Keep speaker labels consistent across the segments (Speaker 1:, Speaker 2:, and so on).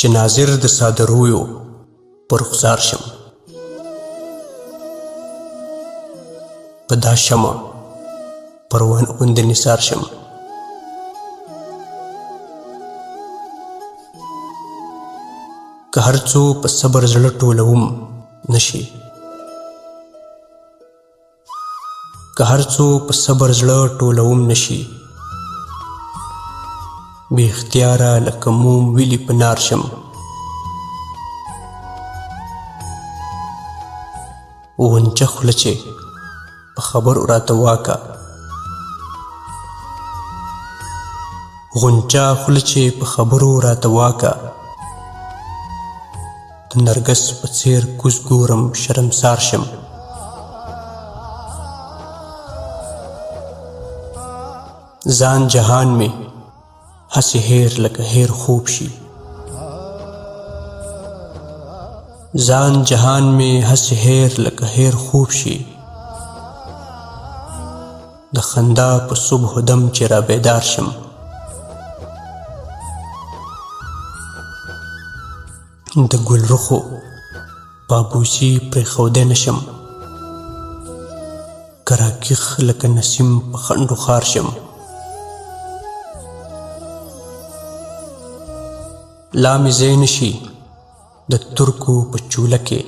Speaker 1: چې ناظر د صادرویو پر رخسار شم، په دا شمع پروان غوندې نثار شم. که هر څو په صبر زړه ټولوم نشي، که هر څو په صبر زړه ټولوم نشي، بې اختیاره لکه موم ویلي په نار شم. غنچه خوله چې په خبرو راته واکه، غنچه خوله چې په خبرو راته واکه، د نرګس په څېر کوز ګورم شرمسار شم. ځان جهان مې هسې هیر لکه هیر خوب شي، ځان جهان مې هسې هیر لکه هیر خوب شي، د خندا په صبح دم چې را بیدار شم. د ګل رخو پابوسي پرېښودی نشم، که راکیښ لکه نسیم په خنډو خار شم. لا مې ځای نشي د ترکو په چوله کې،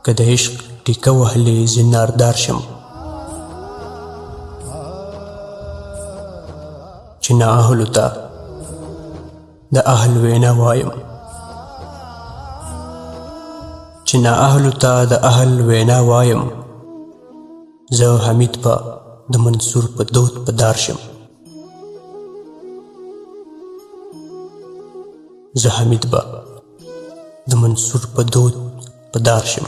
Speaker 1: که د عشق ټیکه وهلې زناردار شم. چې نااهلو ته د اهل وینا وایم، چې نااهلو ته د اهل وینا وایم، زه حمید به د منصور په دود په دار شم. زه حمید به د منصور په دود په دار شم.